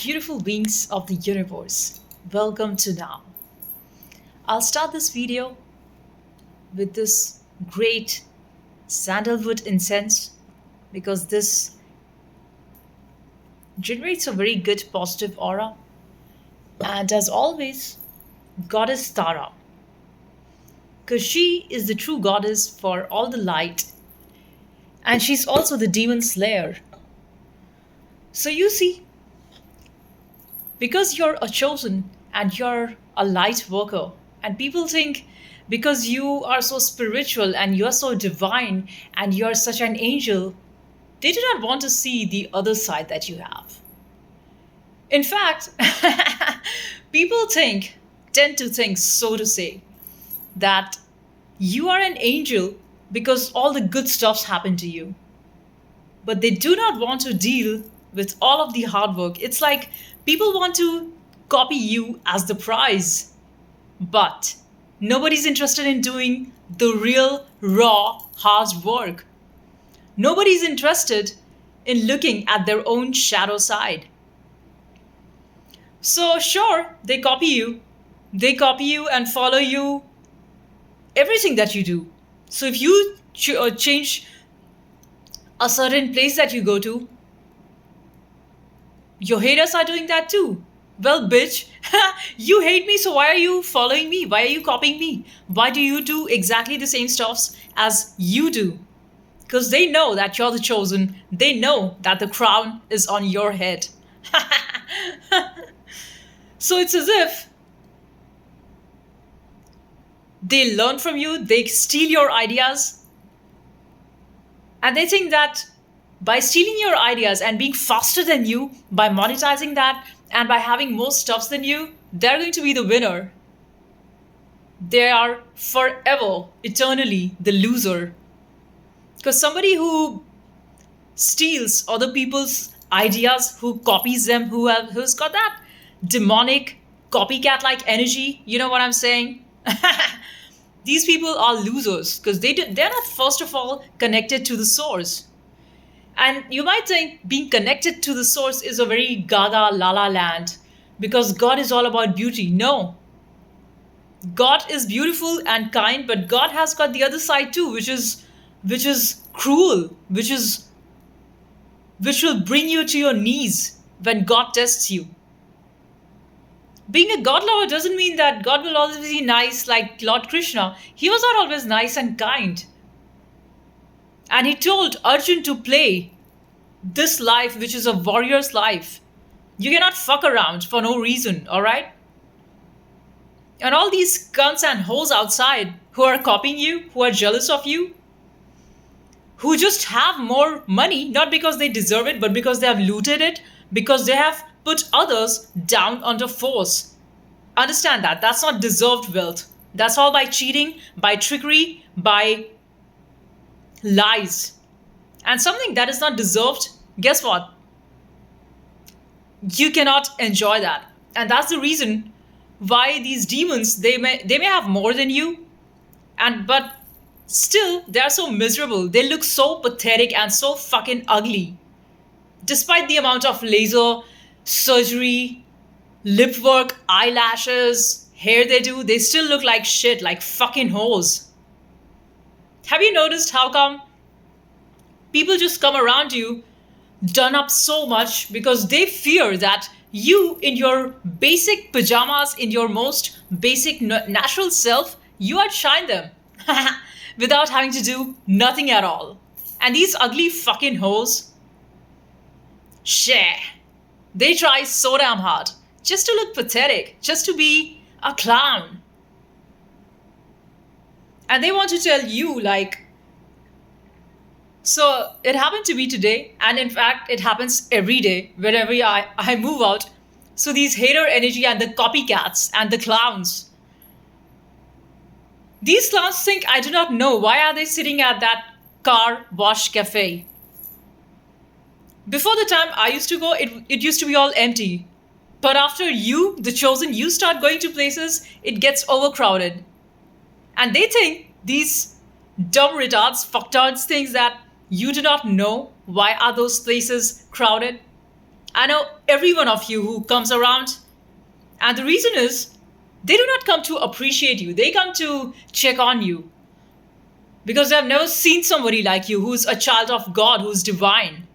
beautiful beings of the universe. Welcome to now. I'll start this video with this great sandalwood incense because this generates a very good positive aura. And as always, Goddess Tara, because she is the true goddess for all the light, and she's also the demon slayer. So you see, because you're a chosen and you're a light worker, and people think because you are so spiritual and you're so divine and you're such an angel, they do not want to see the other side that you have. In fact, people tend to think, so to say, that you are an angel because all the good stuffs happen to you. But they do not want to deal with all of the hard work. It's like people want to copy you as the prize, but nobody's interested in doing the real, raw, hard work. Nobody's interested in looking at their own shadow side. So, sure, they copy you and follow you, everything that you do. So, if you change a certain place that you go to, your haters are doing that too. Well, bitch, you hate me, so why are you following me? Why are you copying me? Why do you do exactly the same stuffs as you do? Because they know that you're the chosen. They know that the crown is on your head. So it's as if they learn from you, they steal your ideas, and they think that by stealing your ideas and being faster than you, by monetizing that, and by having more stuffs than you, they're going to be the winner. They are forever, eternally the loser. Because somebody who steals other people's ideas, who copies them, who's got that demonic copycat like energy, you know what I'm saying? These people are losers because they're not, first of all, connected to the source. And you might think being connected to the source is a very gaga la la land because God is all about beauty. No. God is beautiful and kind, but God has got the other side too, which is cruel, which will bring you to your knees when God tests you. Being a God lover doesn't mean that God will always be nice like Lord Krishna. He was not always nice and kind. And he told Arjun to play this life, which is a warrior's life. You cannot fuck around for no reason, alright? And all these cunts and hoes outside who are copying you, who are jealous of you, who just have more money, not because they deserve it, but because they have looted it, because they have put others down under force. Understand that. That's not deserved wealth. That's all by cheating, by trickery, by lies. And something that is not deserved, guess what? You cannot enjoy that. And that's the reason why these demons, they may have more than you, and but still they are so miserable. They look so pathetic and so fucking ugly. Despite the amount of laser surgery, lip work, eyelashes, hair they do, they still look like shit, like fucking hoes. Have you noticed how come people just come around you done up so much because they fear that you, in your basic pajamas, in your most basic natural self, you outshine them without having to do nothing at all. And these ugly fucking hoes, share. They try so damn hard just to look pathetic, just to be a clown. And they want to tell you, like, so it happened to me today, and in fact, it happens every day whenever I move out. So these hater energy and the copycats and the clowns. These clowns think I do not know why are they sitting at that car wash cafe. Before the time I used to go, it used to be all empty. But after you, the chosen, you start going to places, it gets overcrowded. And they think, these dumb retards, fucktards, things that you do not know why are those places crowded. I know every one of you who comes around, and the reason is they do not come to appreciate you, they come to check on you because they have never seen somebody like you who's a child of God, who's divine.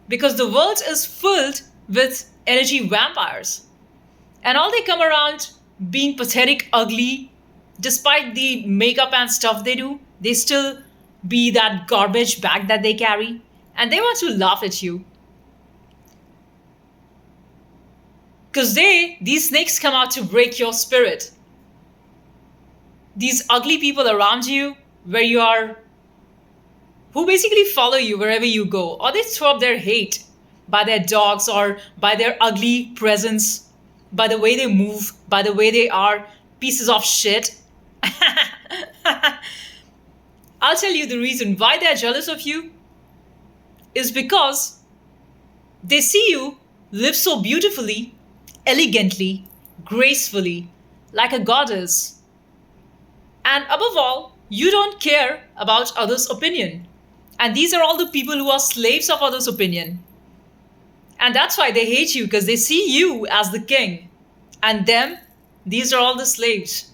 Because the world is filled with energy vampires, and all they come around being pathetic, ugly, despite the makeup and stuff they do, they still be that garbage bag that they carry, and they want to laugh at you. Because these snakes come out to break your spirit. These ugly people around you, where you are, who basically follow you wherever you go, or they throw up their hate by their dogs or by their ugly presence, by the way they move, by the way they are pieces of shit. I'll tell you the reason why they're jealous of you is because they see you live so beautifully, elegantly, gracefully, like a goddess. And above all, you don't care about others' opinion. And these are all the people who are slaves of others' opinion. And that's why they hate you, because they see you as the king. And them, these are all the slaves.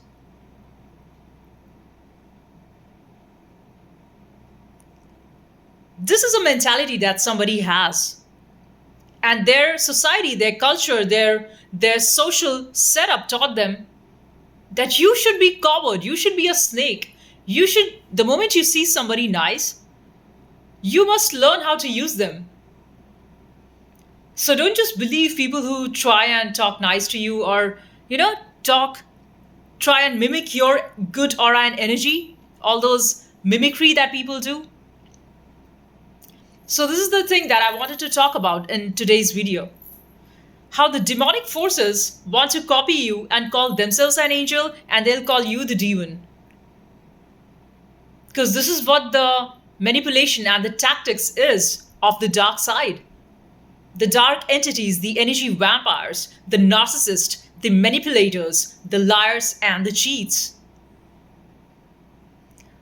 This is a mentality that somebody has. And their society, their culture, their social setup taught them that you should be covered, you should be a snake. You should, the moment you see somebody nice, you must learn how to use them. So don't just believe people who try and talk nice to you, or, try and mimic your good aura and energy, all those mimicry that people do. So this is the thing that I wanted to talk about in today's video. How the demonic forces want to copy you and call themselves an angel, and they'll call you the demon. Because this is what the manipulation and the tactics is of the dark side. The dark entities, the energy vampires, the narcissists, the manipulators, the liars, and the cheats.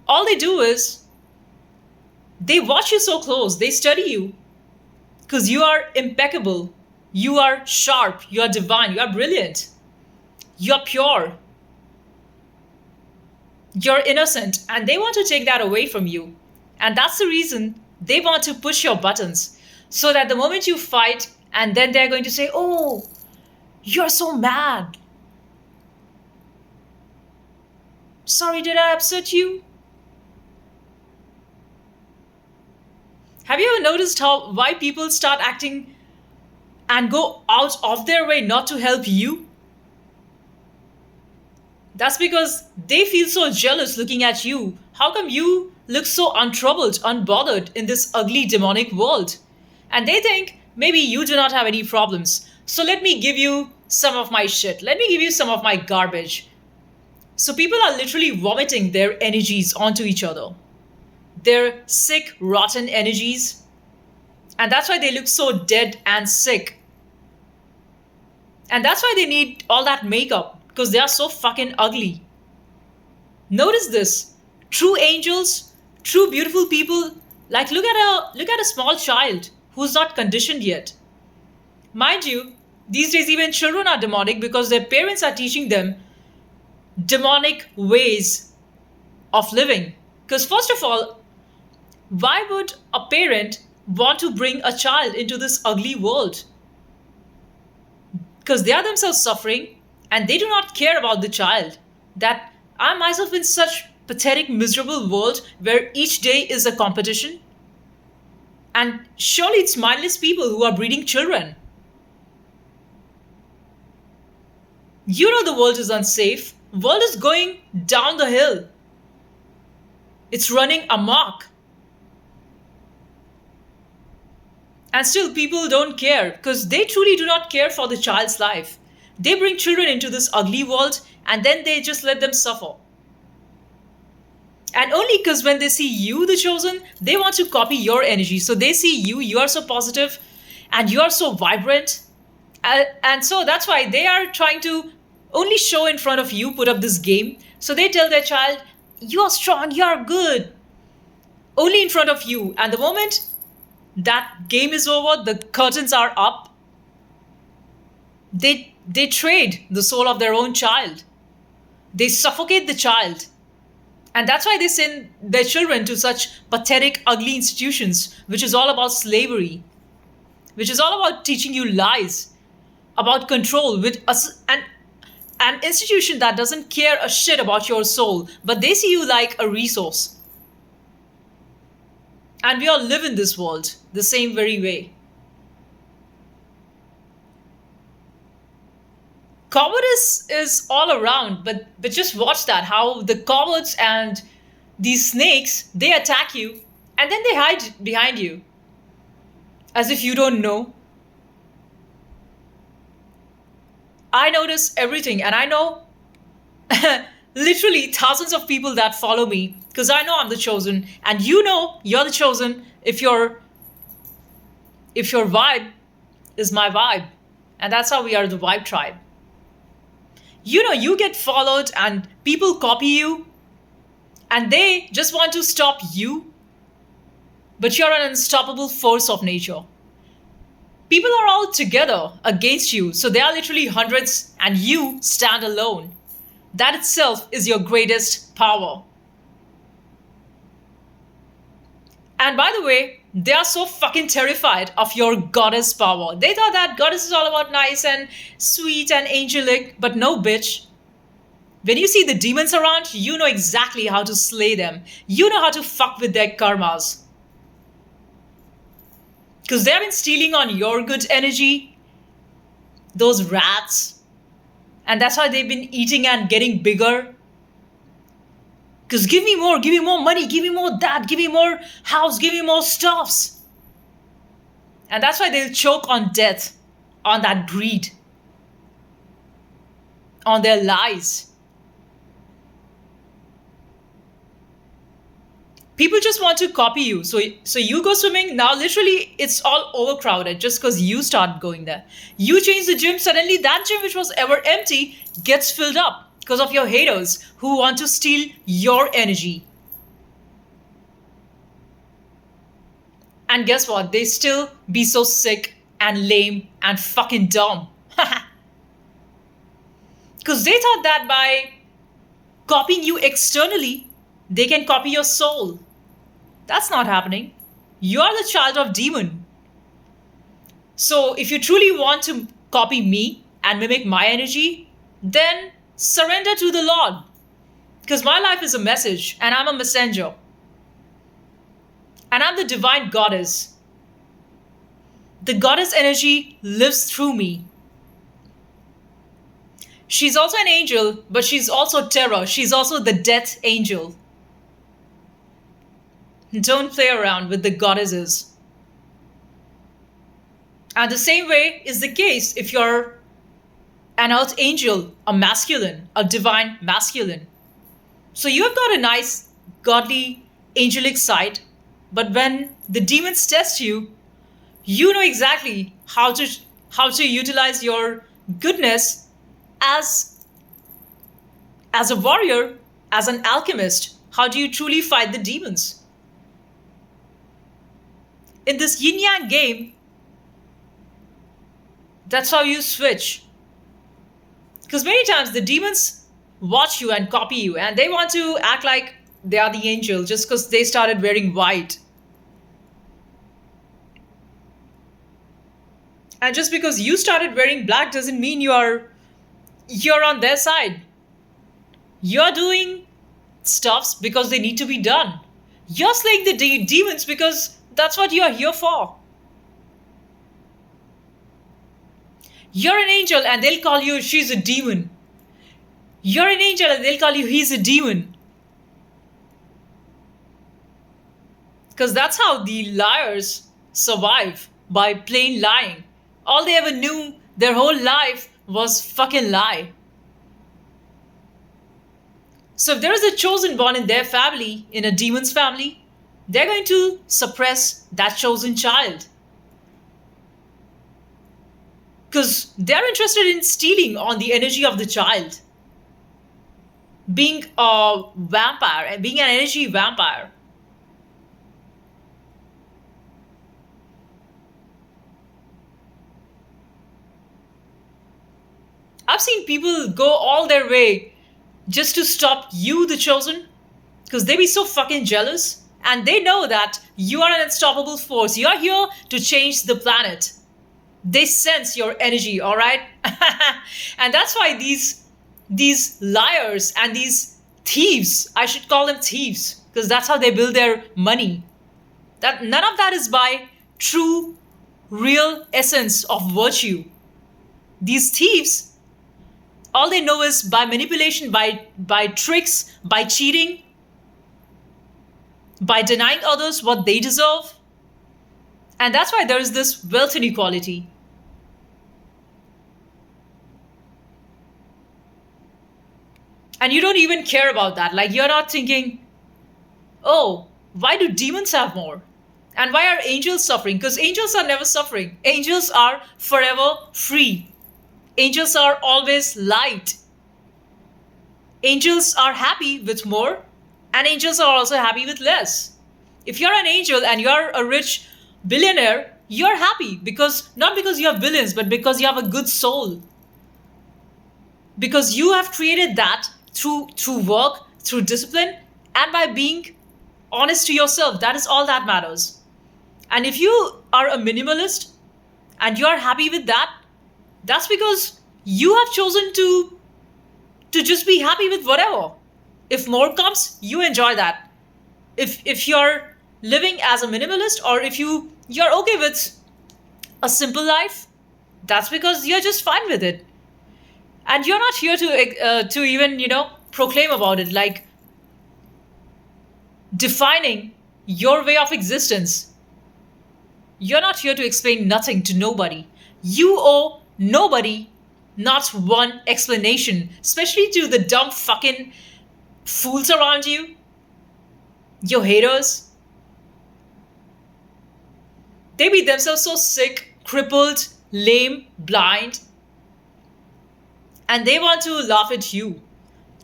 All they do is they watch you so close, they study you because you are impeccable, you are sharp, you are divine, you are brilliant, you are pure, you're innocent, and they want to take that away from you. And that's the reason they want to push your buttons, so that the moment you fight, and then they're going to say, oh, you're so mad. Sorry, did I upset you? Have you ever noticed why people start acting and go out of their way not to help you? That's because they feel so jealous looking at you. How come you look so untroubled, unbothered in this ugly demonic world? And they think maybe you do not have any problems. So let me give you some of my shit. Let me give you some of my garbage. So people are literally vomiting their energies onto each other. Their sick, rotten energies. And that's why they look so dead and sick. And that's why they need all that makeup, because they are so fucking ugly. Notice this. True angels, true beautiful people, like look at a small child who's not conditioned yet. Mind you, these days even children are demonic because their parents are teaching them demonic ways of living. Because first of all, why would a parent want to bring a child into this ugly world? Because they are themselves suffering and they do not care about the child. That I myself in such pathetic, miserable world where each day is a competition. And surely it's mindless people who are breeding children. You know the world is unsafe. The world is going down the hill. It's running amok. And still people don't care because they truly do not care for the child's life. They bring children into this ugly world and then they just let them suffer. And only because when they see you, the chosen, they want to copy your energy. So they see you, you are so positive and you are so vibrant. And so that's why they are trying to only show in front of you, put up this game. So they tell their child, you are strong, you are good. Only in front of you. And the moment that game is over, the curtains are up, they trade the soul of their own child. They suffocate the child. And that's why they send their children to such pathetic, ugly institutions, which is all about slavery, which is all about teaching you lies, about control, with us, and an institution that doesn't care a shit about your soul, but they see you like a resource. And we all live in this world the same very way. Cowardice is all around, but just watch that, how the cowards and these snakes, they attack you and then they hide behind you as if you don't know. I notice everything, and I know literally thousands of people that follow me because I know I'm the chosen, and you know you're the chosen if your vibe is my vibe. And that's how we are, the vibe tribe. You know, you get followed and people copy you and they just want to stop you, but you're an unstoppable force of nature. People are all together against you, so there are literally hundreds and you stand alone. That itself is your greatest power. And by the way, they are so fucking terrified of your goddess power. They thought that goddess is all about nice and sweet and angelic, but no, bitch. When you see the demons around, you know exactly how to slay them. You know how to fuck with their karmas. Because they've been stealing on your good energy, those rats. And that's why they've been eating and getting bigger. Because give me more money, give me more that, give me more house, give me more stuffs. And that's why they'll choke on death, on that greed, on their lies. People just want to copy you. So you go swimming, now literally it's all overcrowded just because you start going there. You change the gym, suddenly that gym which was ever empty gets filled up because of your haters who want to steal your energy. And guess what? They still be so sick and lame and fucking dumb. Because they thought that by copying you externally, they can copy your soul. That's not happening. You are the child of demon. So if you truly want to copy me and mimic my energy, then surrender to the Lord. Because my life is a message and I'm a messenger. And I'm the divine goddess. The goddess energy lives through me. She's also an angel, but she's also terror. She's also the death angel. Don't play around with the goddesses. And the same way is the case if you're an archangel, a masculine, a divine masculine. So you have got a nice, godly, angelic side, but when the demons test you, you know exactly how to utilize your goodness as a warrior, as an alchemist. How do you truly fight the demons? In this yin yang game, that's how you switch. Because many times the demons watch you and copy you, and they want to act like they are the angel just because they started wearing white. And just because you started wearing black doesn't mean you're on their side. You're doing stuffs because they need to be done. You're slaying the demons because that's what you're here for. You're an angel and they'll call you she's a demon. You're an angel and they'll call you he's a demon. Because that's how the liars survive, by plain lying. All they ever knew their whole life was fucking lie. So if there is a chosen one in their family, in a demon's family, they're going to suppress that chosen child. Because they're interested in stealing on the energy of the child. Being a vampire, being an energy vampire. I've seen people go all their way just to stop you, the chosen, because they be so fucking jealous. And they know that you are an unstoppable force. You're here to change the planet. They sense your energy, all right? And that's why these liars and these thieves, I should call them thieves, because that's how they build their money. That none of that is by true, real essence of virtue. These thieves, all they know is by manipulation, by tricks, by cheating, by denying others what they deserve. And that's why there is this wealth inequality. And you don't even care about that. Like, you're not thinking, oh, why do demons have more? And why are angels suffering? Because angels are never suffering. Angels are forever free. Angels are always light. Angels are happy with more, and angels are also happy with less. If you're an angel and you're a rich billionaire, you're happy because not because you have billions, but because you have a good soul. Because you have created that through work, through discipline, and by being honest to yourself. That is all that matters. And if you are a minimalist and you are happy with that, that's because you have chosen to just be happy with whatever. If more comes, you enjoy that. If you're living as a minimalist, or if you're okay with a simple life, that's because you're just fine with it. And you're not here to even proclaim about it, like defining your way of existence. You're not here to explain nothing to nobody. You owe nobody not one explanation, especially to the dumb fucking fools around you, your haters. They be themselves so sick, crippled, lame, blind, and they want to laugh at you.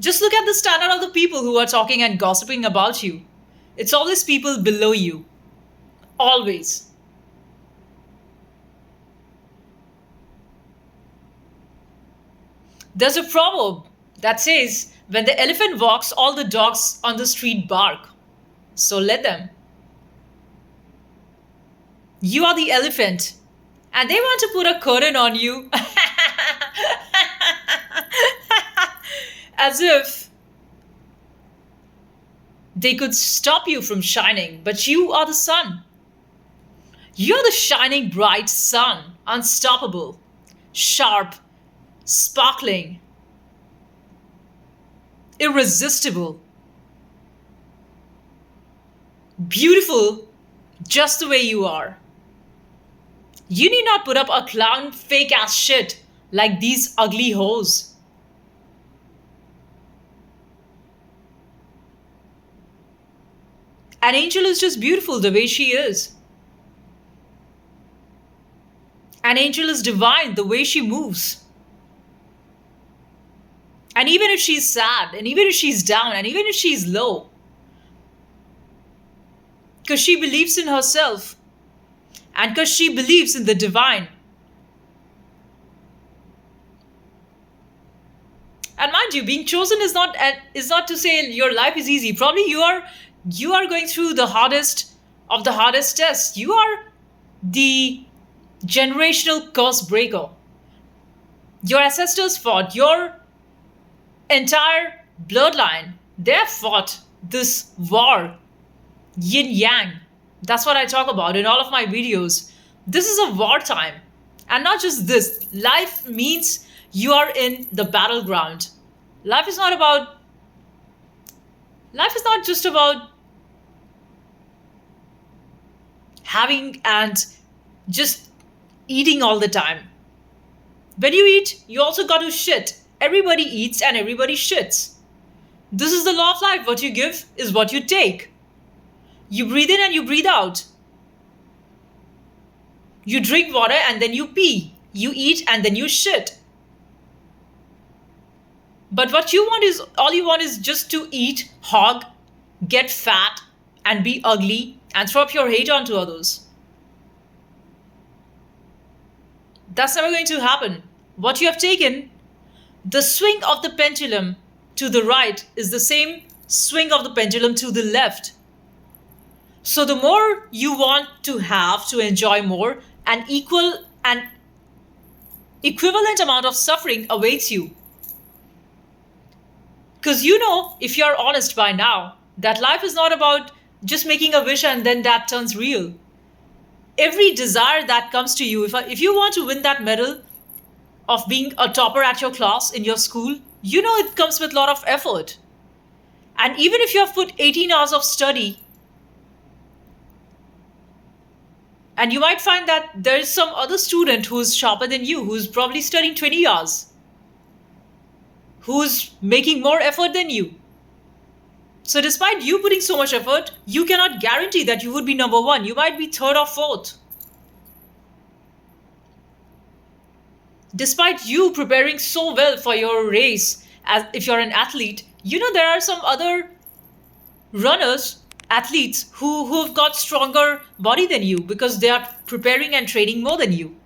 Just look at the standard of the people who are talking and gossiping about you. It's always people below you. Always. There's a proverb that says, when the elephant walks, all the dogs on the street bark. So let them. You are the elephant, and they want to put a curtain on you as if they could stop you from shining. But you are the sun. You're the shining bright sun, unstoppable, sharp, sparkling, irresistible, beautiful, just the way you are. You need not put up a clown fake ass shit like these ugly hoes. An angel is just beautiful the way she is. An angel is divine the way she moves. And even if she's sad, and even if she's down, and even if she's low, because she believes in herself, and because she believes in the divine. And mind you, being chosen is not to say your life is easy. Probably you are going through the hardest of the hardest tests. You are the generational curse breaker. Your ancestors fought, your entire bloodline, they fought this war, yin yang. That's what I talk about in all of my videos. This is a wartime. And not just this, life means you are in the battleground. Life is not just about having and just eating all the time. When you eat, you also got to shit. Everybody eats and everybody shits. This is the law of life. What you give is what you take. You breathe in and you breathe out. You drink water and then you pee. You eat and then you shit. But all you want is just to eat, hog, get fat, and be ugly, and throw up your hate onto others. That's never going to happen. What you have taken, The swing of the pendulum to the right is the same swing of the pendulum to the left. So the more you want to have to enjoy more, an equal and equivalent amount of suffering awaits you. Because you know, if you're honest by now, that life is not about just making a wish and then that turns real. Every desire that comes to you, if you want to win that medal of being a topper at your class in your school, you know it comes with a lot of effort. And even if you have put 18 hours of study, and you might find that there is some other student who's sharper than you, who's probably studying 20 hours, who's making more effort than you. So, despite you putting so much effort, you cannot guarantee that you would be number one. You might be third or fourth. Despite you preparing so well for your race, as if you're an athlete, you know there are some other runners, athletes who've got stronger body than you because they are preparing and training more than you.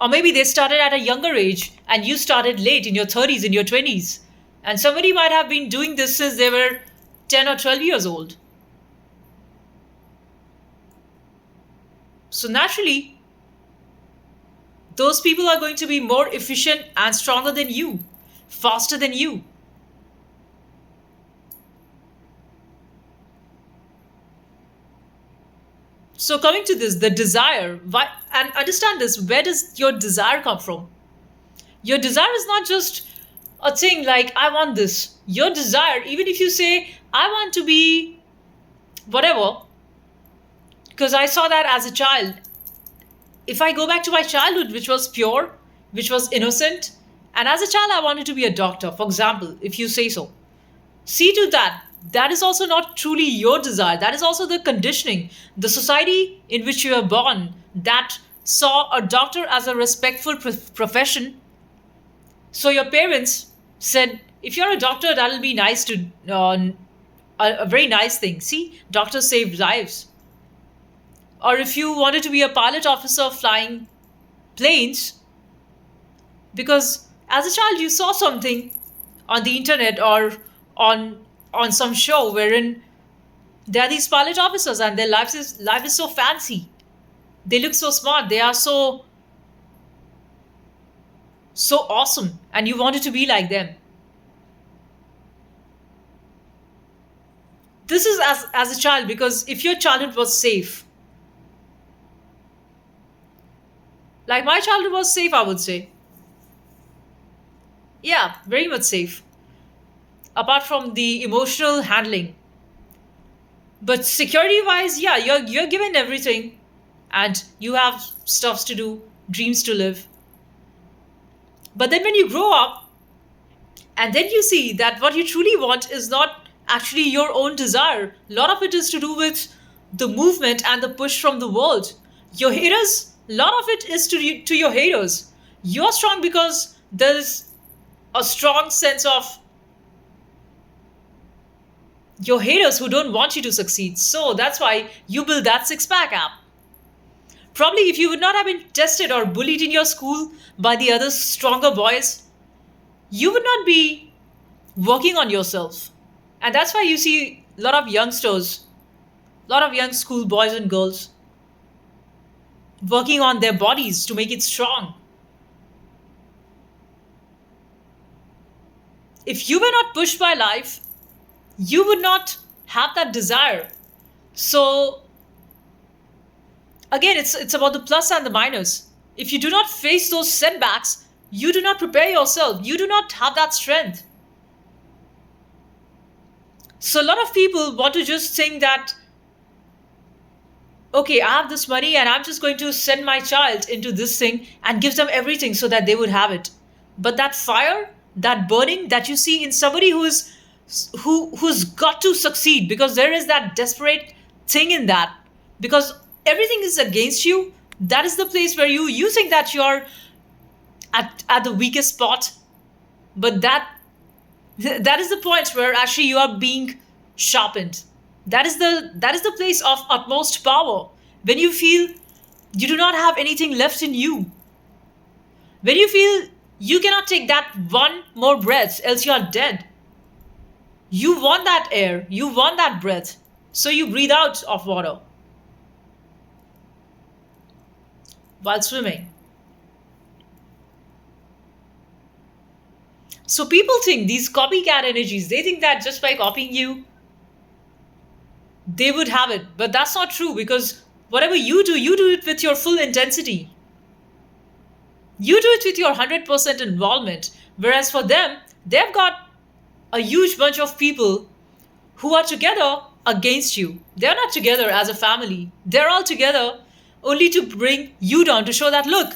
Or maybe they started at a younger age and you started late in your 30s, in your 20s. And somebody might have been doing this since they were 10 or 12 years old. So naturally, those people are going to be more efficient and stronger than you, faster than you. So coming to this, the desire, why, and understand this, where does your desire come from? Your desire is not just a thing like, I want this. Your desire, even if you say, I want to be whatever, because I saw that as a child. If I go back to my childhood, which was pure, which was innocent, and as a child, I wanted to be a doctor, for example, if you say so. See to that. That is also not truly your desire. That is also the conditioning, the society in which you are born that saw a doctor as a respectful profession. So your parents said, if you're a doctor, that'll be nice to, a very nice thing. See, doctors save lives. Or if you wanted to be a pilot officer flying planes, because as a child you saw something on the internet or on some show wherein there are these pilot officers and their life is so fancy. They look so smart. They are so awesome, and you wanted to be like them. This is as a child, because if your childhood was safe, like my childhood was safe, I would say. Yeah, very much safe. Apart from the emotional handling. But security wise, yeah, you're given everything and you have stuffs to do, dreams to live. But then when you grow up and then you see that what you truly want is not actually your own desire. A lot of it is to do with the movement and the push from the world. Your haters, a lot of it is to your haters. You're strong because there's a strong sense of your haters who don't want you to succeed. So that's why you build that six pack app. Probably if you would not have been tested or bullied in your school by the other stronger boys, you would not be working on yourself. And that's why you see a lot of youngsters, a lot of young school boys and girls working on their bodies to make it strong. If you were not pushed by life, you would not have that desire. So again, it's about the plus and the minus. If you do not face those setbacks, you do not prepare yourself. You do not have that strength. So a lot of people want to just think that, okay, I have this money and I'm just going to send my child into this thing and give them everything so that they would have it. But that fire, that burning that you see in somebody who's got to succeed, because there is that desperate thing in that, because everything is against you, that is the place where you think that you're at the weakest spot. But that is the point where actually you are being sharpened. That is the place of utmost power, when you feel you do not have anything left in you, when you feel You cannot take that one more breath, else you are dead. You want that air, you want that breath. So you breathe out of water while swimming. So people think these copycat energies, they think that just by copying you, they would have it. But that's not true because whatever you do it with your full intensity. You do it with your 100% involvement. Whereas for them, they've got a huge bunch of people who are together against you. They're not together as a family. They're all together only to bring you down to show that, look,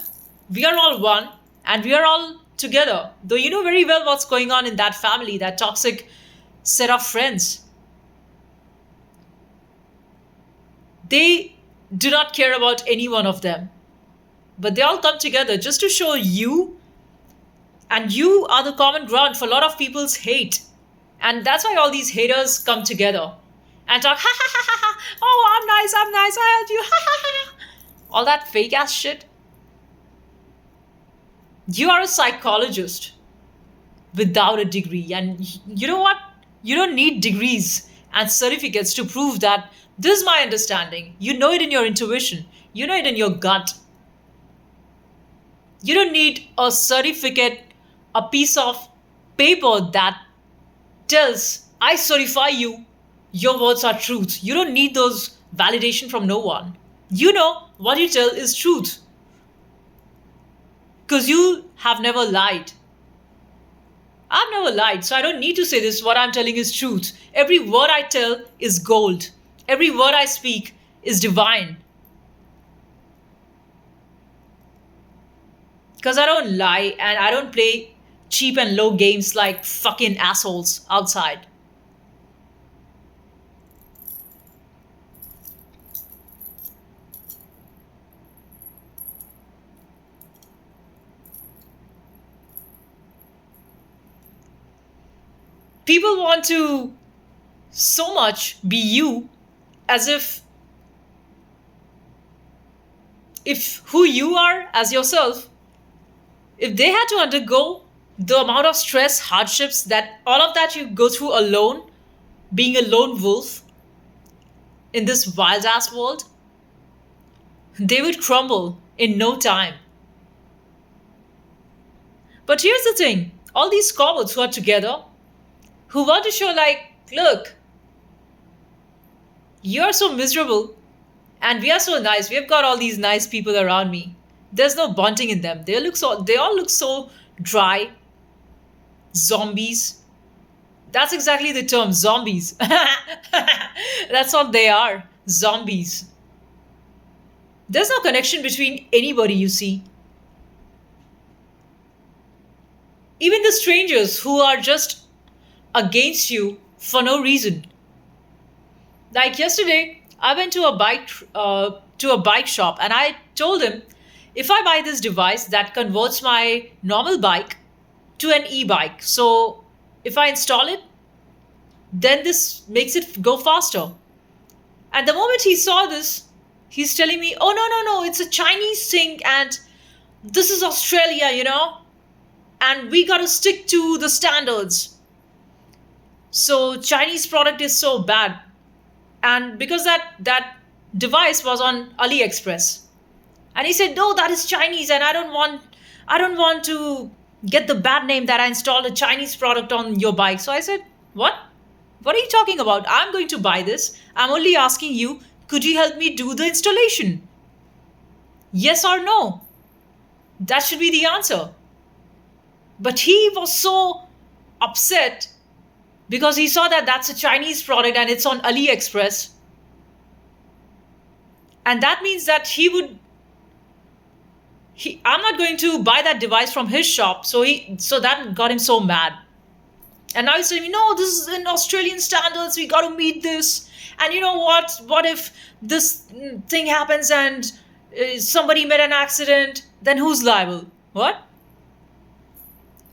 we are all one and we are all together. Though you know very well what's going on in that family, that toxic set of friends. They do not care about any one of them. But they all come together just to show you, and you are the common ground for a lot of people's hate. And that's why all these haters come together and talk, ha ha ha ha ha, oh, I'm nice, I helped you, ha ha ha. All that fake ass shit. You are a psychologist without a degree. And you know what? You don't need degrees and certificates to prove that this is my understanding. You know it in your intuition, you know it in your gut. You don't need a certificate, a piece of paper that tells, I certify you, your words are truth. You don't need those validation from no one. You know what you tell is truth because you have never lied. I've never lied, so I don't need to say this. What I'm telling is truth. Every word I tell is gold, every word I speak is divine. Because I don't lie and I don't play cheap and low games like fucking assholes outside. People want to so much be you as if who you are as yourself, if they had to undergo the amount of stress, hardships, that all of that you go through alone, being a lone wolf in this wild ass world, they would crumble in no time. But here's the thing, all these cowards who are together, who want to show, like, look, you're so miserable and we are so nice. We've got all these nice people around me. There's no bonding in them. They all look so dry, zombies. That's exactly the term, zombies. That's what they are, zombies. There's no connection between anybody you see. Even the strangers who are just against you for no reason. Like yesterday, I went to a bike shop and I told him, if I buy this device that converts my normal bike to an e-bike, so if I install it, then this makes it go faster. And the moment he saw this, he's telling me, oh, no, it's a Chinese thing and this is Australia, and we got to stick to the standards. So Chinese product is so bad. And because that device was on AliExpress. And he said, no, that is Chinese and I don't want to get the bad name that I installed a Chinese product on your bike. So I said, what? What are you talking about? I'm going to buy this. I'm only asking you, could you help me do the installation? Yes or no? That should be the answer. But he was so upset because he saw that that's a Chinese product and it's on AliExpress. And that means that I'm not going to buy that device from his shop. So that got him so mad. And now he's telling me, no, this is in Australian standards. We got to meet this. And you know what? What if this thing happens and somebody made an accident? Then who's liable? What?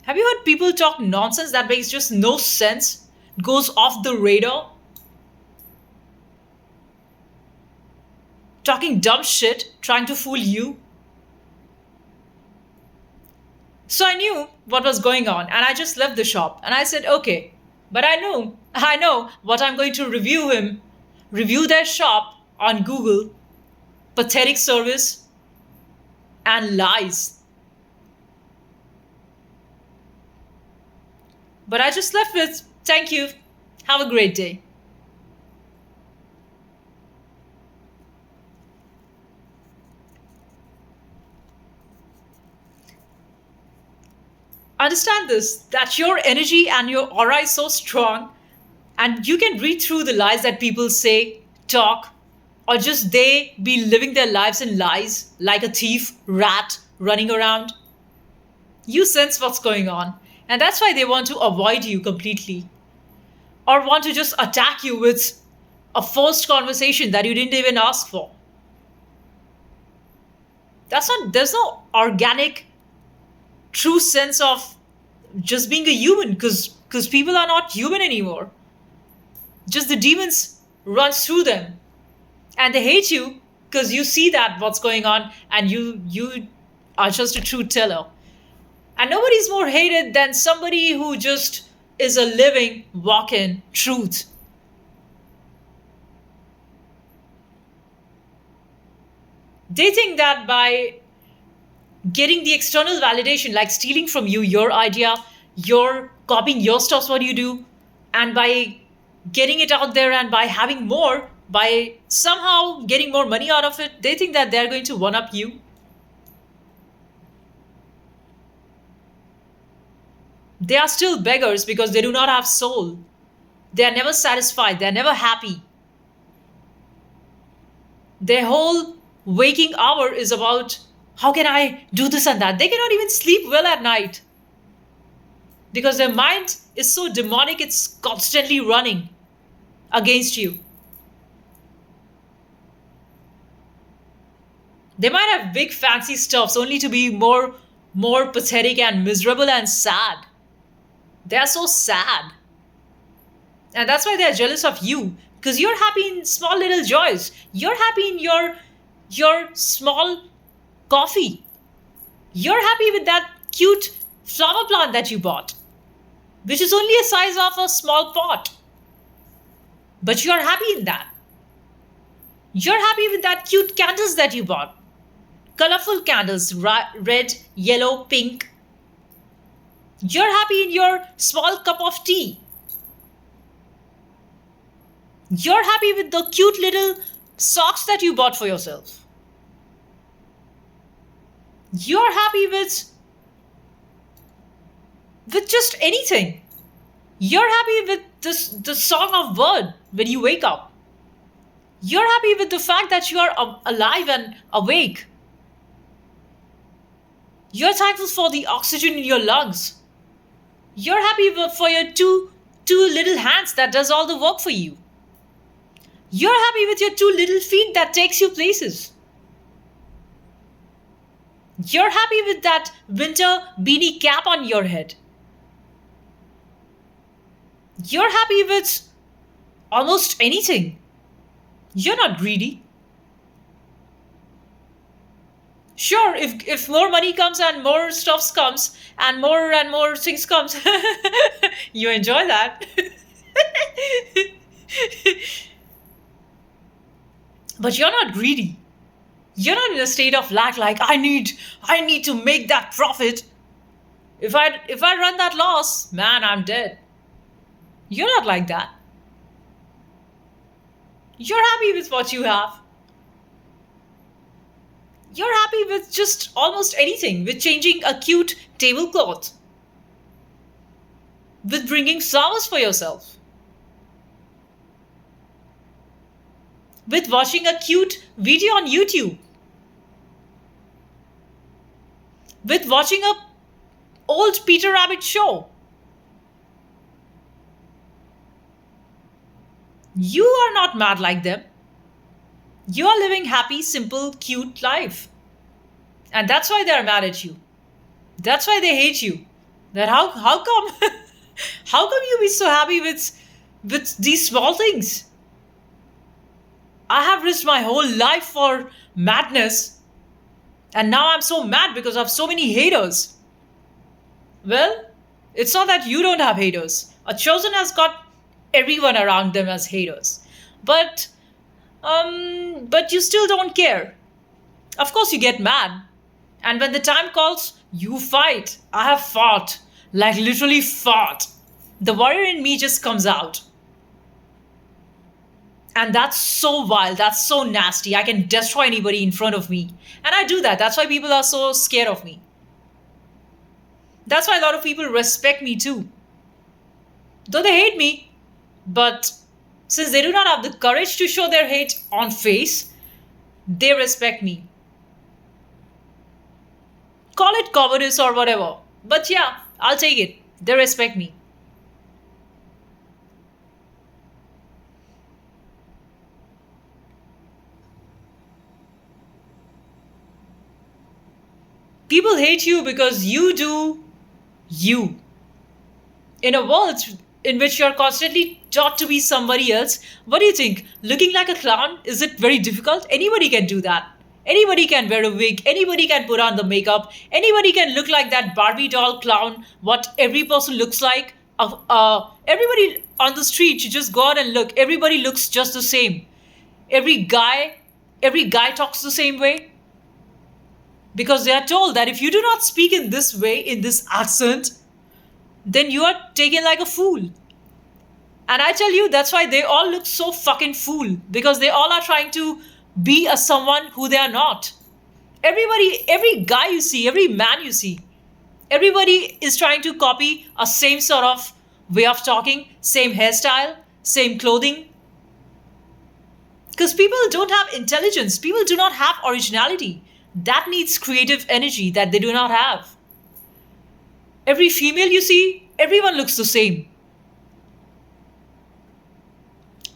Have you heard people talk nonsense that makes just no sense? Goes off the radar? Talking dumb shit, trying to fool you? So I knew what was going on and I just left the shop and I said, okay, but I know what I'm going to review their shop on Google, pathetic service and lies. But I just left with, thank you, have a great day. Understand this, that your energy and your aura is so strong and you can read through the lies that people say, talk, or just they be living their lives in lies like a thief, rat running around. You sense what's going on, and that's why they want to avoid you completely or want to just attack you with a forced conversation that you didn't even ask for. There's no organic, true sense of just being a human because people are not human anymore. Just the demons runs through them and they hate you because you see that what's going on and you are just a truth teller. And nobody's more hated than somebody who just is a living walk-in truth. They think that by getting the external validation, like stealing from you your idea, your copying your stuff's what you do, and by getting it out there and by having more, by somehow getting more money out of it, they think that they're going to one up you. They are still beggars because they do not have soul. They are never satisfied, they're never happy. Their whole waking hour is about how can I do this and that. They cannot even sleep well at night because their mind is so demonic, it's constantly running against you. They might have big fancy stuffs only to be more pathetic and miserable and sad. They are so sad. And that's why they're jealous of you because you're happy in small little joys. You're happy in your small coffee. You're happy with that cute flower plant that you bought, which is only a size of a small pot. But you're happy in that. You're happy with that cute candles that you bought. Colorful candles, red, yellow, pink. You're happy in your small cup of tea. You're happy with the cute little socks that you bought for yourself. You're happy with just anything. You're happy with the song of bird when you wake up. You're happy with the fact that you are alive and awake. You're thankful for the oxygen in your lungs. You're happy for your two little hands that does all the work for you. You're happy with your two little feet that takes you places. You're happy with that winter beanie cap on your head. You're happy with almost anything. You're not greedy. Sure, if more money comes and more stuffs comes and more things comes, you enjoy that. But you're not greedy. You're not in a state of lack like I need to make that profit. If I run that loss, man, I'm dead. You're not like that. You're happy with what you have. You're happy with just almost anything, with changing a cute tablecloth, with bringing flowers for yourself, with watching a cute video on YouTube, with watching a old Peter Rabbit show. You are not mad like them. You are living happy, simple, cute life. And that's why they're mad at you. That's why they hate you. That how come how come you be so happy with these small things? I have risked my whole life for madness, and now I'm so mad because I have so many haters. Well, it's not that you don't have haters. A chosen has got everyone around them as haters. But but you still don't care. Of course you get mad. And when the time calls, you fight. I have fought. Like literally fought. The warrior in me just comes out. And that's so wild. That's so nasty. I can destroy anybody in front of me. And I do that. That's why people are so scared of me. That's why a lot of people respect me too. Though they hate me, but since they do not have the courage to show their hate on face, they respect me. Call it cowardice or whatever. But yeah, I'll take it. They respect me. People hate you because you do you. In a world in which you're constantly taught to be somebody else, what do you think? Looking like a clown, is it very difficult? Anybody can do that. Anybody can wear a wig, anybody can put on the makeup, anybody can look like that Barbie doll clown, what every person looks like. Everybody on the street, you just go out and look, everybody looks just the same. Every guy, every guy talks the same way because they are told that if you do not speak in this way, in this accent, then you are taken like a fool. And I tell you, that's why they all look so fucking fool because they all are trying to be a someone who they are not. Everybody, every guy you see, every man you see, everybody is trying to copy a same sort of way of talking, same hairstyle, same clothing. Because people don't have intelligence, people do not have originality. That needs creative energy that they do not have. Every female you see, everyone looks the same.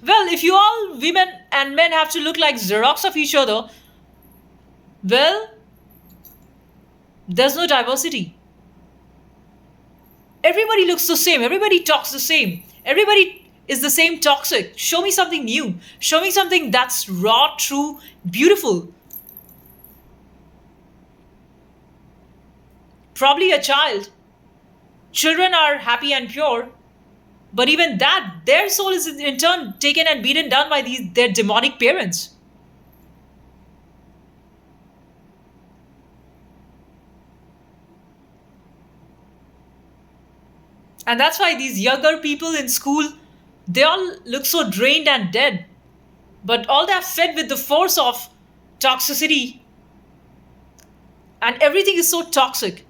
Well, if you all women and men have to look like Xerox of each other, well, there's no diversity. Everybody looks the same, everybody talks the same, everybody is the same toxic. Show me something new. Show me something that's raw, true, beautiful. Probably a child. Children are happy and pure, but even that, their soul is in turn taken and beaten down by their demonic parents. And that's why these younger people in school, they all look so drained and dead. But all they're fed with the force of toxicity, and everything is so toxic.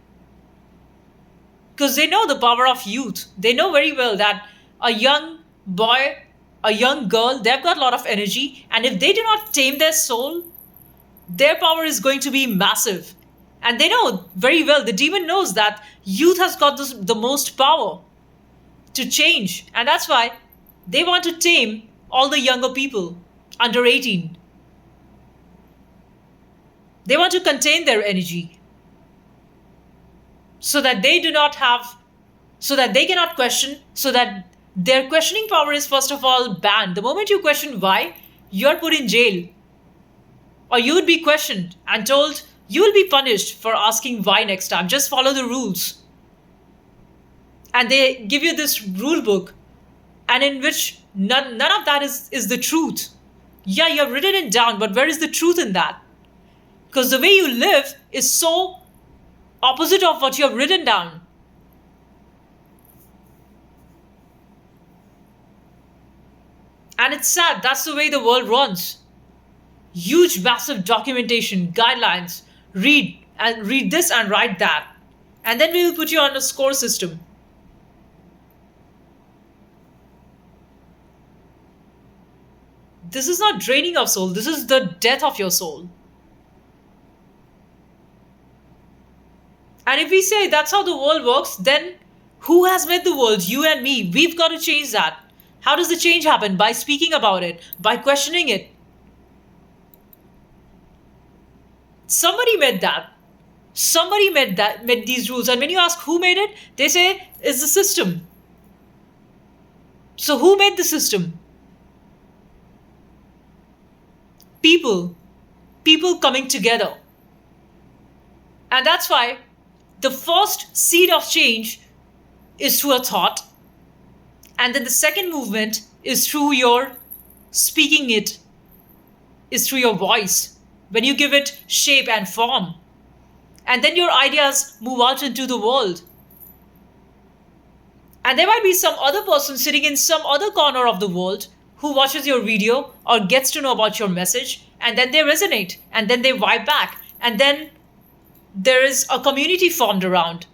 Because they know the power of youth. They know very well that a young boy, a young girl, they've got a lot of energy. And if they do not tame their soul, their power is going to be massive. And they know very well, the demon knows that youth has got the most power to change. And that's why they want to tame all the younger people under 18. They want to contain their energy so that they do not have, so that they cannot question, so that their questioning power is first of all banned. The moment you question why, you're put in jail. Or you would be questioned and told you will be punished for asking why next time. Just follow the rules. And they give you this rule book, and in which none of that is the truth. Yeah, you have written it down, but where is the truth in that? Because the way you live is so opposite of what you have written down. And it's sad, that's the way the world runs. Huge, massive documentation, guidelines. Read this and write that. And then we will put you on a score system. This is not draining of soul, this is the death of your soul. And if we say that's how the world works, then who has made the world? You and me. We've got to change that. How does the change happen? By speaking about it, by questioning it. Somebody made that. Somebody made these rules. And when you ask who made it, they say it's the system. So who made the system? People. People coming together. And that's why The first seed of change is through a thought, and then the second movement is through your speaking it, is through your voice, when you give it shape and form. And then your ideas move out into the world. And there might be some other person sitting in some other corner of the world who watches your video or gets to know about your message, and then they resonate, and then they vibe back, and then there is a community formed around.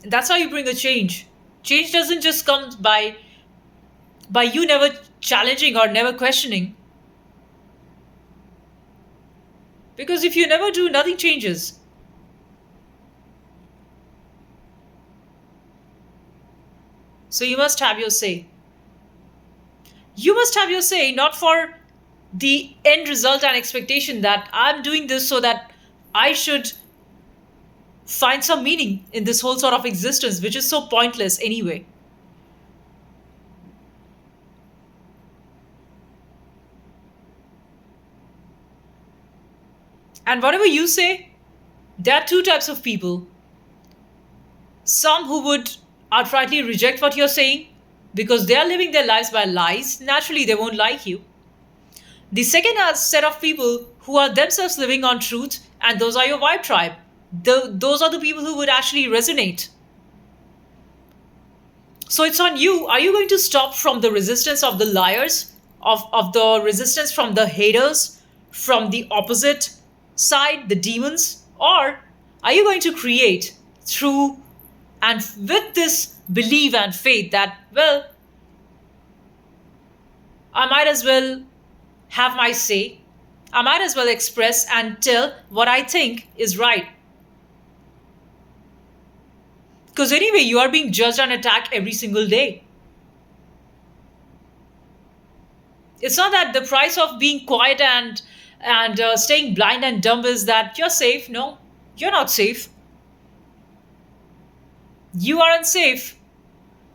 That's how you bring a change. Change doesn't just come by you never challenging or never questioning. Because if you never do, nothing changes. So you must have your say. You must have your say, not for the end result and expectation that I'm doing this so that I should find some meaning in this whole sort of existence, which is so pointless anyway. And whatever you say, there are two types of people. Some who would outrightly reject what you're saying because they are living their lives by lies. Naturally, they won't like you. The second set of people who are themselves living on truth, and those are your vibe tribe. Those are the people who would actually resonate. So it's on you. Are you going to stop from the resistance of the liars, of the resistance from the haters, from the opposite side, the demons? Or are you going to create through and with this belief and faith that, well, I might as well have my say. I might as well express and tell what I think is right. Because anyway, you are being judged and attacked every single day. It's not that the price of being quiet and staying blind and dumb is that you're safe. No, you're not safe. You are unsafe.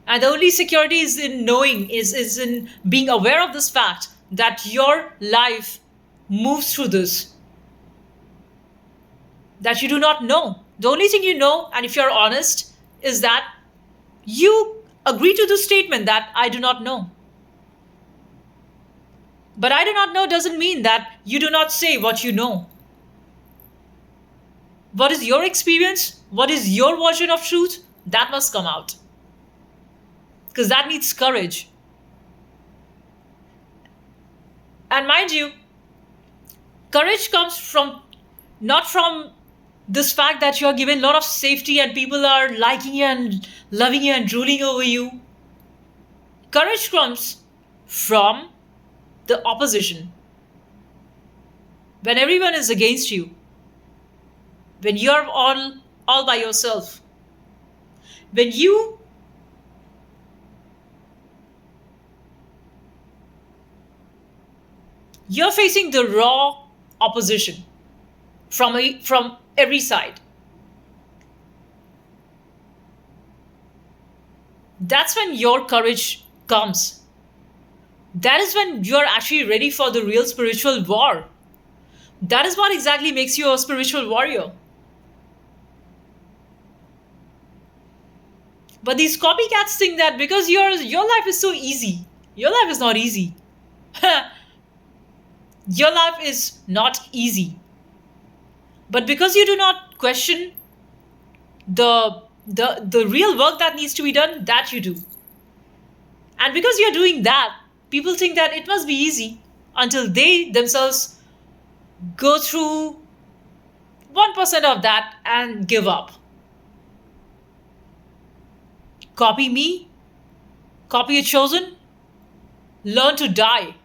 And the only security is in knowing, is in being aware of this fact that your life moves through this. That you do not know. The only thing you know, and if you're honest, is that you agree to the statement that I do not know. But I do not know doesn't mean that you do not say what you know. What is your experience? What is your version of truth? That must come out. Because that needs courage. And mind you, courage comes from not from this fact that you are given a lot of safety and people are liking you and loving you and drooling over you. Courage comes from the opposition. When everyone is against you, when you're all by yourself, when you're facing the raw opposition from every side. That's when your courage comes. That is when you're actually ready for the real spiritual war. That is what exactly makes you a spiritual warrior. But these copycats think that because your life is so easy. Your life is not easy. Your life is not easy. But because you do not question the real work that needs to be done, that you do. And because you're doing that, people think that it must be easy until they themselves go through 1% of that and give up. Copy me, copy a chosen, learn to die.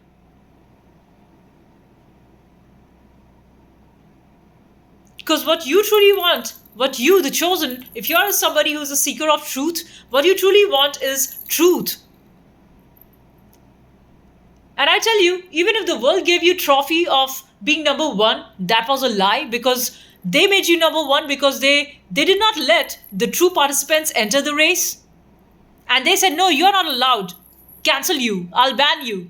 Because what you truly want, what you, the chosen, if you are somebody who's a seeker of truth, what you truly want is truth. And I tell you, even if the world gave you trophy of being number one, that was a lie because they made you number one because they did not let the true participants enter the race. And they said, no, you're not allowed. Cancel you. I'll ban you.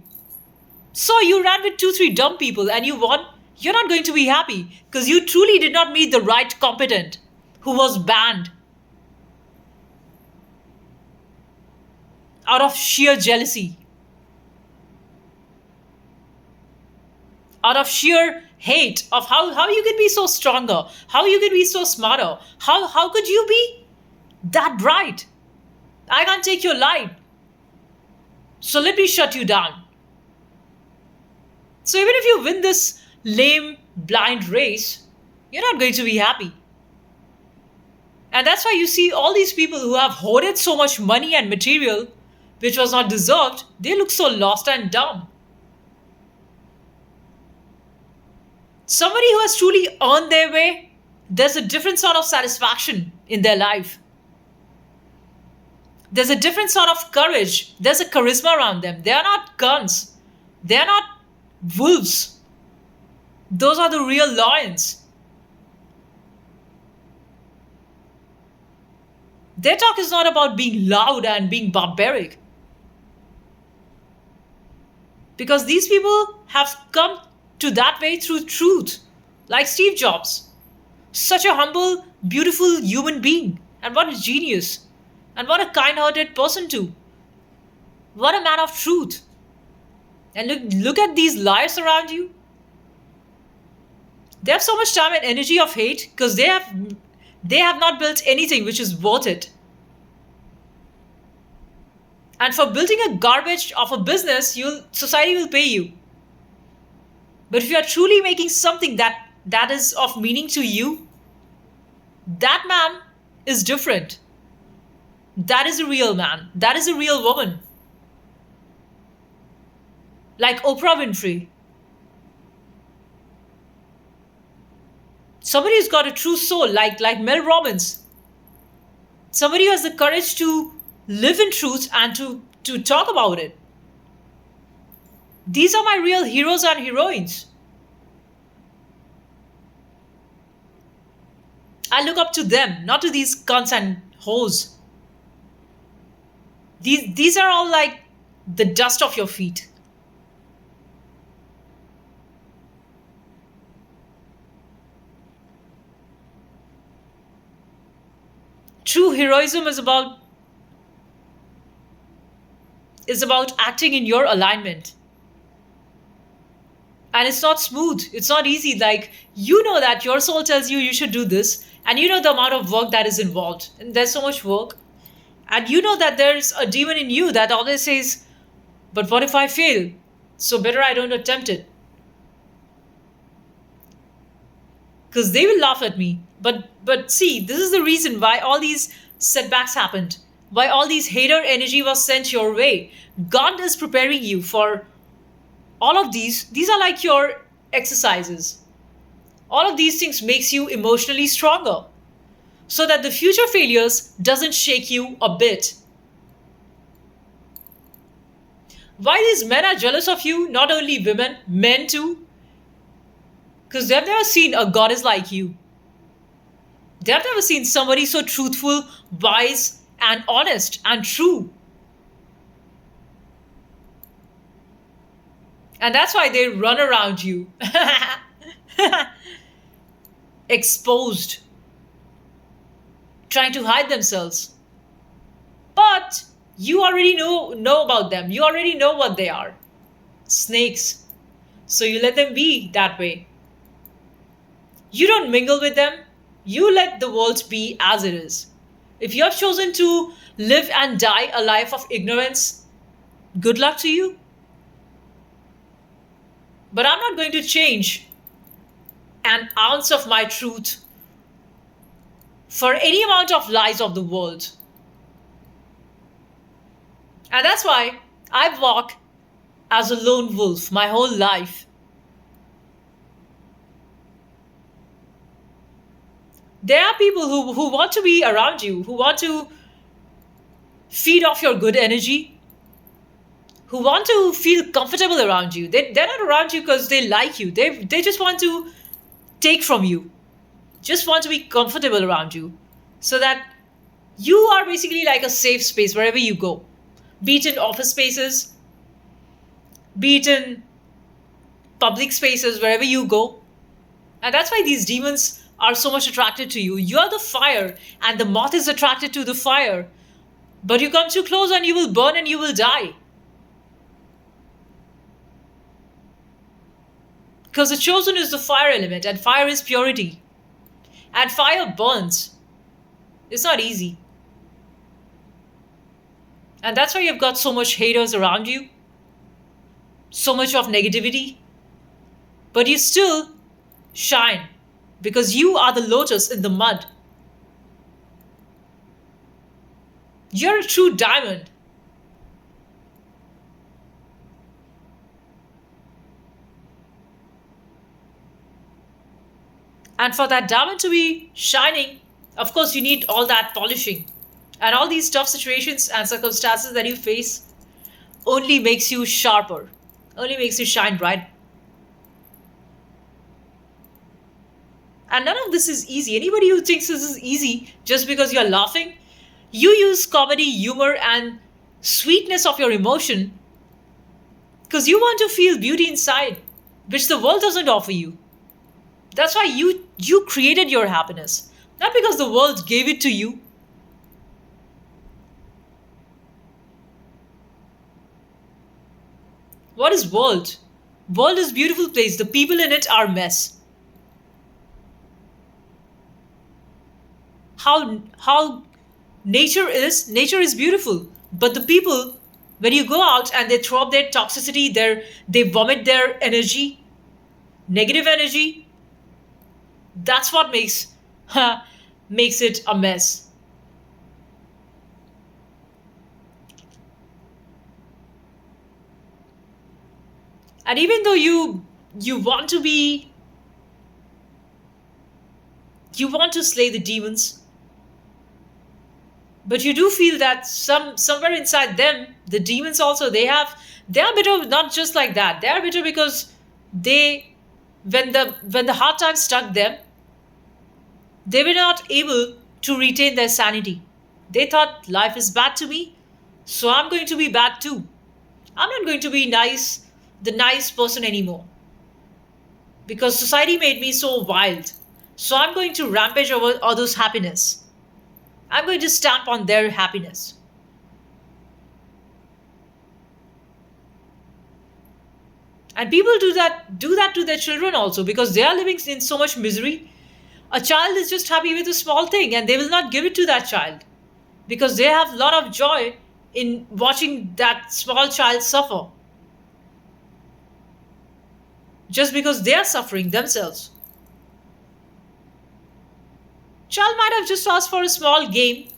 So you ran with 2, 3 dumb people and you won. you're not going to be happy because you truly did not meet the right competent who was banned out of sheer jealousy, out of sheer hate of how you could be so stronger, how you could be so smarter, how could you be that bright? I can't take your light. So let me shut you down. So even if you win this lame, blind race, you're not going to be happy. And that's why you see all these people who have hoarded so much money and material, which was not deserved, they look so lost and dumb. Somebody who has truly earned their way, there's a different sort of satisfaction in their life. There's a different sort of courage. There's a charisma around them. They are not guns. They are not wolves. Those are the real lions. Their talk is not about being loud and being barbaric. Because these people have come to that way through truth. Like Steve Jobs. Such a humble, beautiful human being. And what a genius. And what a kind hearted person, too. What a man of truth. And look at these liars around you. They have so much time and energy of hate because they have not built anything which is worth it. And for building a garbage of a business, society will pay you. But if you are truly making something that is of meaning to you, that man is different. That is a real man. That is a real woman. Like Oprah Winfrey. Somebody who's got a true soul, like Mel Robbins. Somebody who has the courage to live in truth and to talk about it. These are my real heroes and heroines. I look up to them, not to these cunts and hoes. These are all like the dust of your feet. True heroism is about acting in your alignment. And it's not smooth. It's not easy. Like, you know that your soul tells you should do this, and you know the amount of work that is involved. And there's so much work. And you know that there's a demon in you that always says, but what if I fail? So better I don't attempt it. Because they will laugh at me. But see, this is the reason why all these setbacks happened. Why all these hater energy was sent your way. God is preparing you for all of these. These are like your exercises. All of these things makes you emotionally stronger. So that the future failures doesn't shake you a bit. Why these men are jealous of you, not only women, men too. Because they've never seen a goddess like you. They've never seen somebody so truthful, wise, and honest and true. And that's why they run around you. Exposed. Trying to hide themselves. But you already know about them. You already know what they are. Snakes. So you let them be that way. You don't mingle with them. You let the world be as it is. If you have chosen to live and die a life of ignorance, good luck to you. But I'm not going to change an ounce of my truth for any amount of lies of the world. And that's why I walk as a lone wolf my whole life. There are people who want to be around you, who want to feed off your good energy, who want to feel comfortable around you. They're not around you because they like you. They just want to take from you. Just want to be comfortable around you. So that you are basically like a safe space wherever you go. Be it in office spaces, be it in public spaces, wherever you go. And that's why these demons are so much attracted to you. You are the fire, and the moth is attracted to the fire. But you come too close and you will burn and you will die. Because the chosen is the fire element, and fire is purity. And fire burns. It's not easy. And that's why you've got so much haters around you, so much of negativity. But you still shine because you are the lotus in the mud. You're a true diamond. And for that diamond to be shining, of course, you need all that polishing. And all these tough situations and circumstances that you face only makes you sharper, only makes you shine bright. And none of this is easy. Anybody who thinks this is easy just because you're laughing, you use comedy, humor, and sweetness of your emotion because you want to feel beauty inside, which the world doesn't offer you. That's why you created your happiness, not because the world gave it to you. What is world? World is beautiful place. The people in it are mess. How nature is beautiful, but the people, when you go out and they throw up their toxicity, they vomit their energy, negative energy, that's what makes it a mess. And even though you want to be you want to slay the demons, but you do feel that somewhere inside them the demons also, they are bitter, not just like that, they are bitter because they when the hard times struck them, they were not able to retain their sanity. They thought life is bad to me, so I'm going to be bad too. I'm not going to be the nice person anymore because society made me so wild. So I'm going to rampage over others' happiness. I'm going to stamp on their happiness. And people do that to their children also because they are living in so much misery. A child is just happy with a small thing and they will not give it to that child because they have a lot of joy in watching that small child suffer just because they are suffering themselves. Child might have just asked for a small game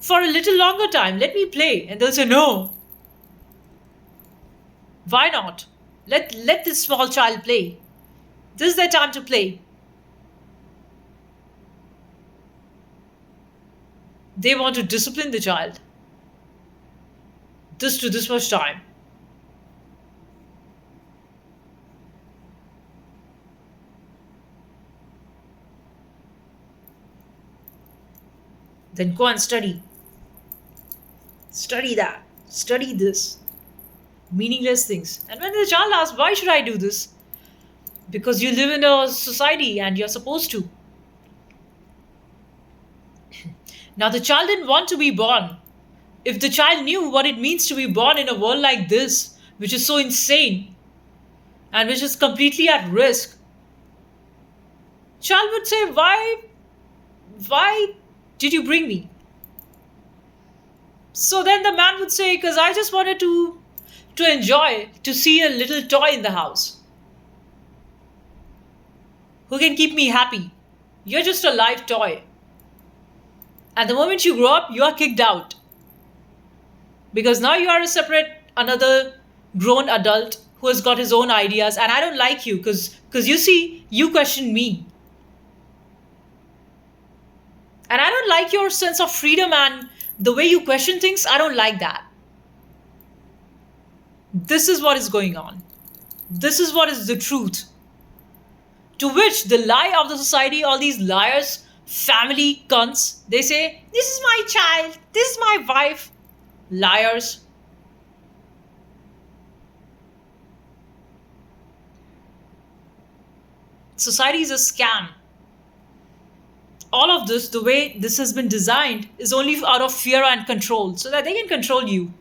for a little longer time. Let me play. And they'll say, no, why not? Let this small child play. This is their time to play. They want to discipline the child. This to this much time. Then go and study. Study that. Study this. Meaningless things. And when the child asks, why should I do this? Because you live in a society and you're supposed to. Now, the child didn't want to be born. If the child knew what it means to be born in a world like this, which is so insane and which is completely at risk, child would say, why did you bring me? So then the man would say, because I just wanted to enjoy, to see a little toy in the house who can keep me happy. You're just a live toy. And the moment you grow up, you are kicked out. Because now you are a separate, another grown adult who has got his own ideas. And I don't like you because you see, you question me. And I don't like your sense of freedom and the way you question things. I don't like that. This is what is going on. This is what is the truth. To which the lie of the society, all these liars, family cunts, they say, this is my child, this is my wife. Liars. Society is a scam. All of this, the way this has been designed, is only out of fear and control, so that they can control you,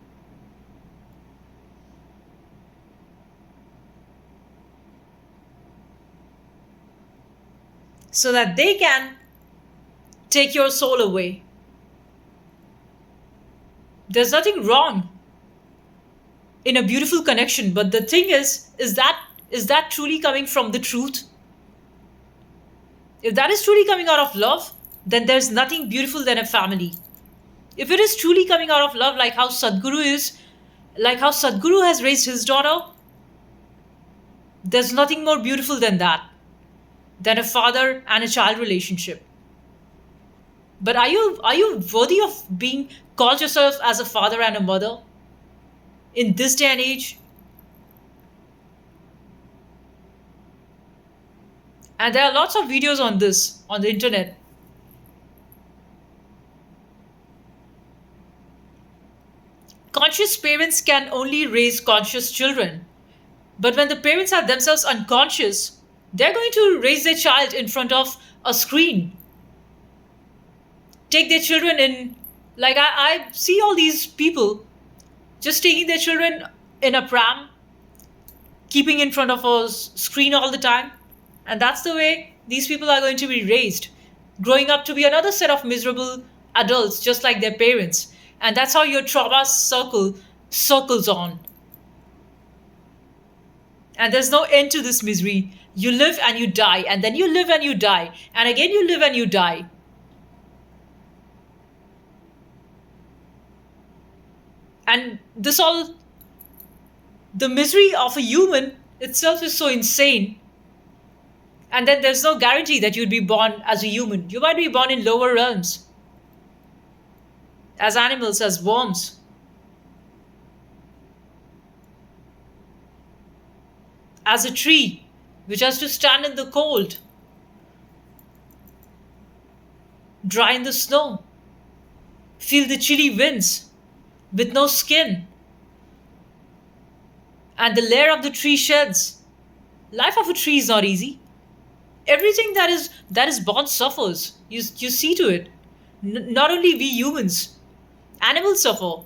so that they can take your soul away. There's nothing wrong in a beautiful connection, but the thing is that truly coming from the truth? If that is truly coming out of love, then there's nothing beautiful than a family. If it is truly coming out of love, like how Sadhguru has raised his daughter, there's nothing more beautiful than a father and a child relationship. But are you worthy of being called yourself as a father and a mother in this day and age? And there are lots of videos on this on the internet. Conscious parents can only raise conscious children. But when the parents are themselves unconscious, they're going to raise their child in front of a screen, take their children in. Like, I see all these people just taking their children in a pram, keeping in front of a screen all the time. And that's the way these people are going to be raised, growing up to be another set of miserable adults just like their parents. And that's how your trauma circles on. And there's no end to this misery. You live and you die, and then you live and you die, and again you live and you die. And this all, the misery of a human itself is so insane. And then there's no guarantee that you'd be born as a human. You might be born in lower realms, as animals, as worms, as a tree which has to stand in the cold, dry in the snow, feel the chilly winds with no skin, and the layer of the tree sheds. Life of a tree is not easy. Everything that is born suffers. You see to it. Not only we humans, animals suffer,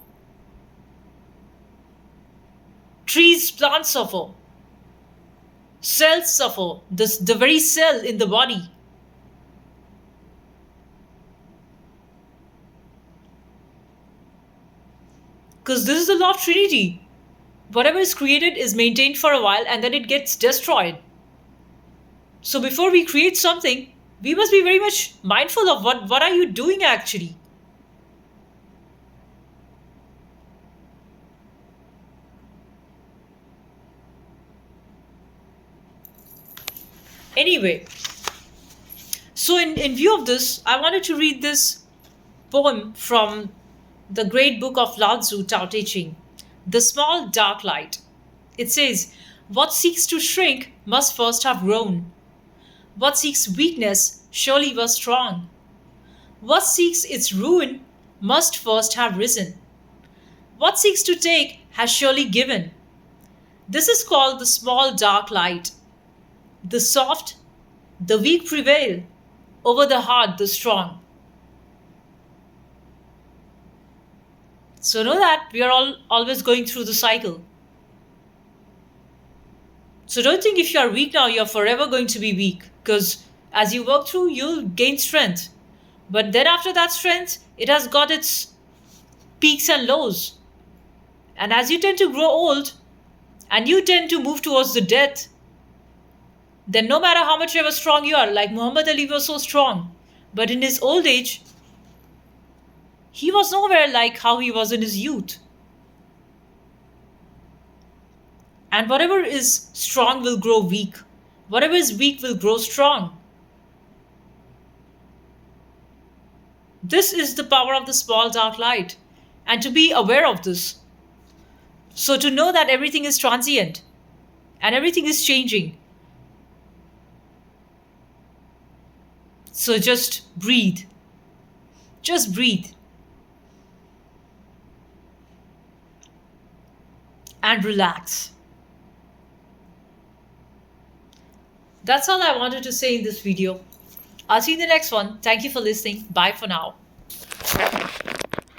trees, plants suffer, cells suffer. The very cell in the body. Because this is the law of Trinity. Whatever is created is maintained for a while and then it gets destroyed. So before we create something, we must be very much mindful of what are you doing actually. Anyway, so in view of this, I wanted to read this poem from the great book of Lao Tzu, Tao Te Ching, The Small Dark Light. It says, what seeks to shrink must first have grown. What seeks weakness surely was strong. What seeks its ruin must first have risen. What seeks to take has surely given. This is called the small dark light. The soft, the weak prevail over the hard, the strong. So know that we are all always going through the cycle. So don't think if you are weak now, you're forever going to be weak. Because as you work through, you'll gain strength. But then after that strength, it has got its peaks and lows. And as you tend to grow old, and you tend to move towards the death, then no matter how much ever strong you are, like Muhammad Ali was so strong, but in his old age, he was nowhere like how he was in his youth. And whatever is strong will grow weak. Whatever is weak will grow strong. This is the power of the small dark light. And to be aware of this. So to know that everything is transient and everything is changing. So just breathe. Just breathe. And relax. That's all I wanted to say in this video. I'll see you in the next one. Thank you for listening. Bye for now.